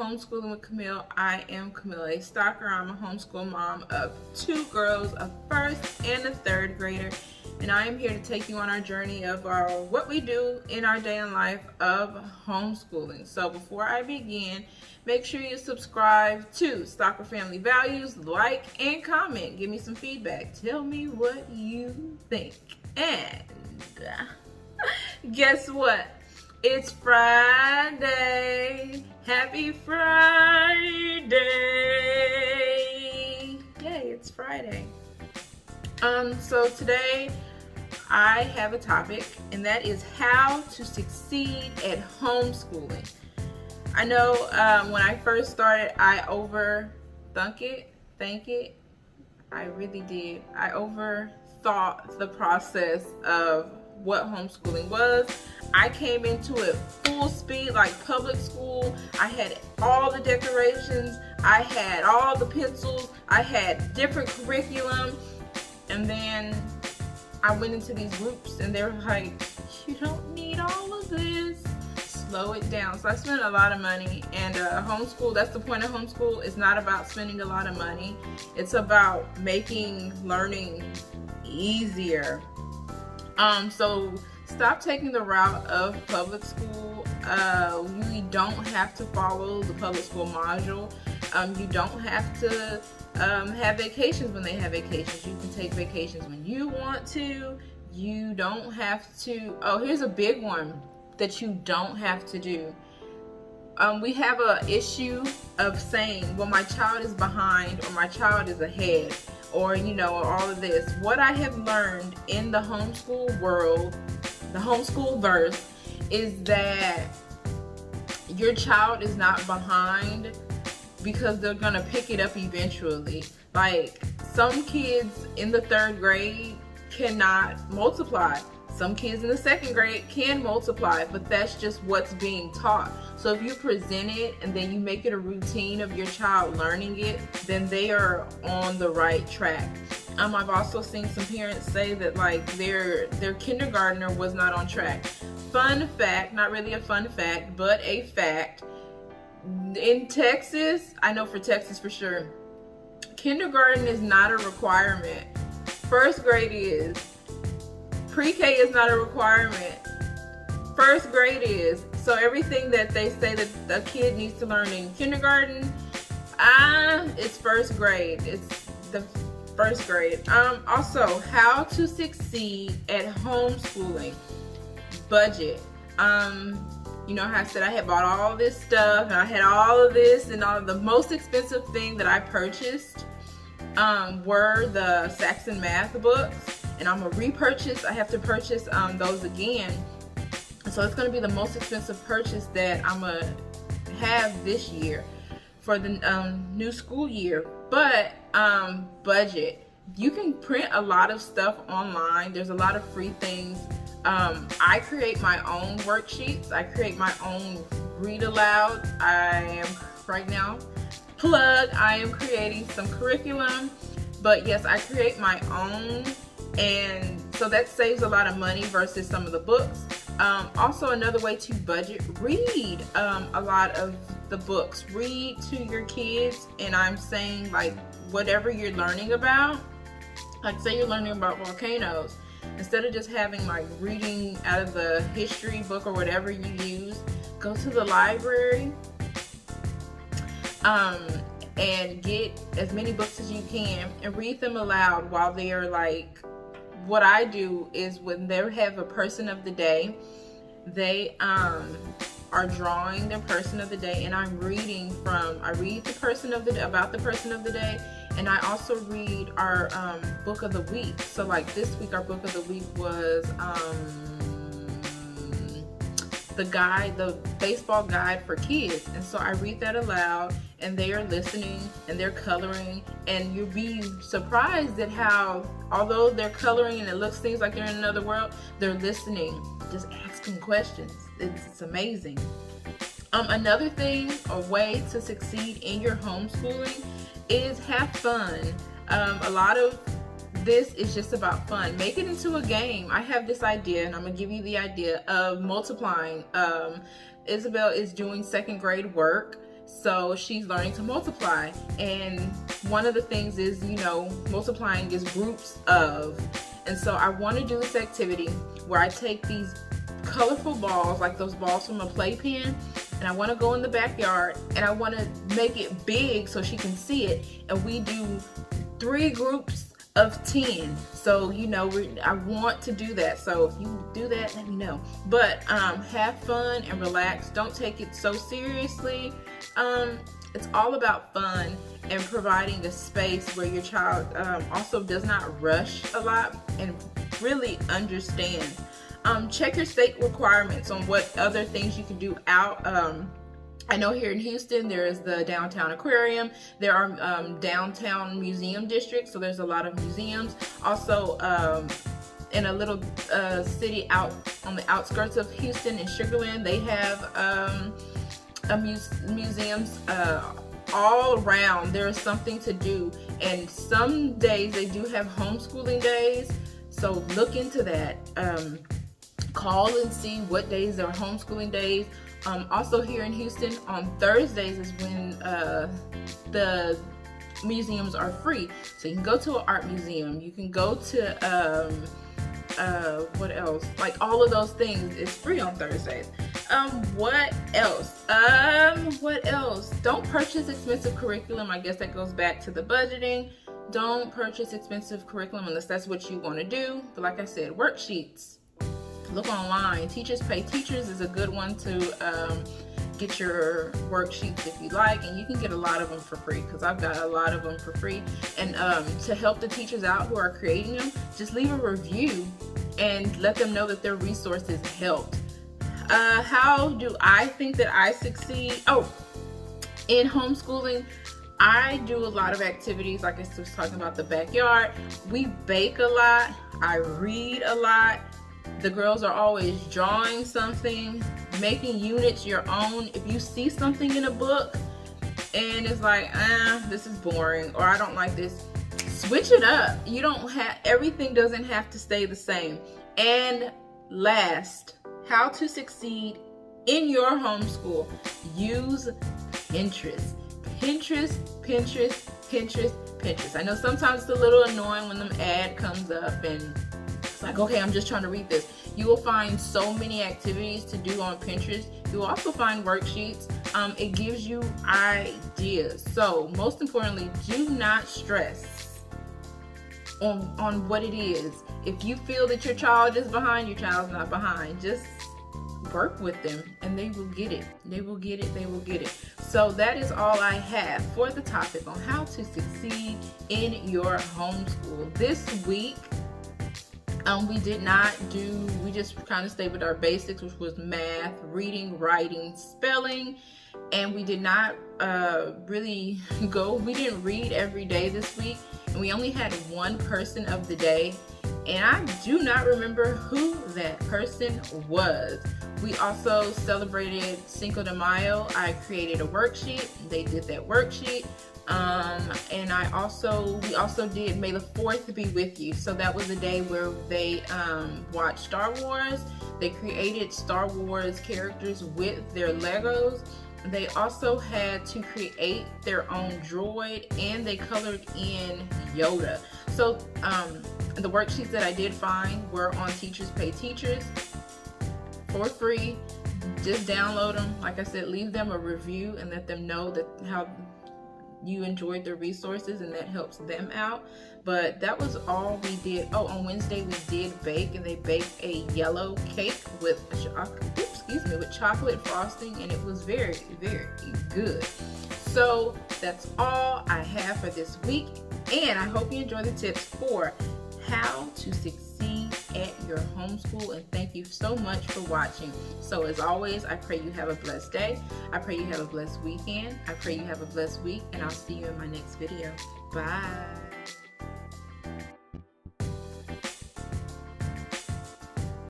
Homeschooling with Camille. I am Camille, a stalker. I'm a homeschool mom of 2 girls, a first and a third grader, and I am here to take you on our journey of what we do in our day in life of homeschooling. So before I begin, make sure you subscribe to Stalker Family Values, like and comment. Give me some feedback. Tell me what you think. And guess what? It's Friday. Happy Friday. Yay, it's Friday. So today I have a topic, and that is how to succeed at homeschooling. I know when I first started, I overthunk it. I really did. I overthought the process of what homeschooling was. I came into it full speed like public school. I had all the decorations, I had all the pencils, I had different curriculum, and then I went into these groups and they were like, you don't need all of this, slow it down. So I spent a lot of money, and homeschool, that's the point of homeschool. It's not about spending a lot of money, it's about making learning easier. So stop taking the route of public school. You don't have to follow the public school module. You don't have to have vacations when they have vacations. You can take vacations when you want to. You don't have to. Oh, here's a big one that you don't have to do. We have an issue of saying, well, my child is behind or my child is ahead, or all of this. What I have learned in the homeschool world, the homeschool verse, is that your child is not behind because they're gonna pick it up eventually. Like, some kids in the 3rd grade cannot multiply. Some kids in the 2nd grade can multiply, but that's just what's being taught. So if you present it and then you make it a routine of your child learning it, then they are on the right track. I've also seen some parents say that like their kindergartner was not on track. Fun fact, not really a fun fact, but a fact. In Texas, I know for Texas for sure, kindergarten is not a requirement. 1st grade is. Pre-K is not a requirement. 1st grade is. So everything that they say that a kid needs to learn in kindergarten, it's 1st grade. It's the 1st grade. Also, how to succeed at homeschooling. Budget. How I said I had bought all this stuff and I had all of this, and all the most expensive thing that I purchased were the Saxon math books. And I'm gonna repurchase. I have to purchase those again. So it's gonna be the most expensive purchase that I'm gonna have this year for the new school year. But budget. You can print a lot of stuff online. There's a lot of free things. I create my own worksheets. I create my own read aloud. I am right now I am creating some curriculum. But yes, I create my own. And so that saves a lot of money versus some of the books. Also, another way to budget, read a lot of the books. Read to your kids, and I'm saying like whatever you're learning about. Like say you're learning about volcanoes. Instead of just having like reading out of the history book or whatever you use, go to the library and get as many books as you can and read them aloud while they are like. What I do is when they have a person of the day, they are drawing their person of the day, and I'm reading I read the person of the day, about the person of the day, and I also read our book of the week. So like this week, our book of the week was the baseball guide for kids. And so I read that aloud, and they are listening and they're coloring, and you'll be surprised at how, although they're coloring and it looks things like they're in another world, they're listening, just asking questions. It's amazing. Another thing, a way to succeed in your homeschooling is have fun. A lot of this is just about fun. Make it into a game. I have this idea, and I'm gonna give you the idea of multiplying. Isabel is doing 2nd grade work, So she's learning to multiply, and one of the things is, multiplying is groups of. And so I want to do this activity where I take these colorful balls, like those balls from a playpen, and I want to go in the backyard and I want to make it big so she can see it, and we do 3 groups of 10. So I want to do that. So if you do that, let me know. But have fun and relax. Don't take it so seriously. It's all about fun and providing a space where your child also does not rush a lot and really understands. Check your state requirements on what other things you can do out. I know here in Houston there is the downtown aquarium. There are downtown museum districts, so there's a lot of museums. Also, in a little city out on the outskirts of Houston in Sugarland, they have museums all around. There is something to do, and some days they do have homeschooling days, so look into that. Call and see what days are homeschooling days. Also here in Houston on Thursdays is when the museums are free, so you can go to an art museum, you can go to what else, like all of those things is free on Thursdays. What else? Don't purchase expensive curriculum. I guess that goes back to the budgeting. Don't purchase expensive curriculum unless that's what you want to do. But like I said, worksheets, look online. Teachers Pay Teachers is a good one to get your worksheets if you like, and you can get a lot of them for free, because I've got a lot of them for free. And to help the teachers out who are creating them, just leave a review and let them know that their resources helped. How do I think that I succeed? In homeschooling, I do a lot of activities, like I was talking about the backyard. We bake a lot. I read a lot. The girls are always drawing something, making units your own. If you see something in a book and it's like, this is boring, or I don't like this, switch it up. You don't have, everything doesn't have to stay the same. And last, how to succeed in your homeschool. Use Pinterest. Pinterest. I know sometimes it's a little annoying when the ad comes up and it's like, okay, I'm just trying to read this. You will find so many activities to do on Pinterest. You will also find worksheets. It gives you ideas. So most importantly, do not stress on what it is. If you feel that your child is behind, your child's not behind. Just work with them and they will get it. They will get it. So that is all I have for the topic on how to succeed in your homeschool. This week, we just kind of stayed with our basics, which was math, reading, writing, spelling, and we did not we didn't read every day this week, and we only had one person of the day, and I do not remember who that person was. We also celebrated Cinco De Mayo. I created a worksheet. They did that worksheet. And we also did May the 4th be with you. So that was a day where they watched Star Wars. They created Star Wars characters with their Legos. They also had to create their own droid, and they colored in Yoda. So the worksheets that I did find were on Teachers Pay Teachers for free. Just download them. Like I said, leave them a review and let them know that how you enjoyed the resources, and that helps them out. But that was all we did. On Wednesday we did bake, and they baked a yellow cake with chocolate frosting, and it was very, very good. So that's all I have for this week, and I hope you enjoy the tips for how to succeed at your homeschool, and thank you so much for watching. So as always, I pray you have a blessed day. I pray you have a blessed weekend. I pray you have a blessed week, and I'll see you in my next video. Bye.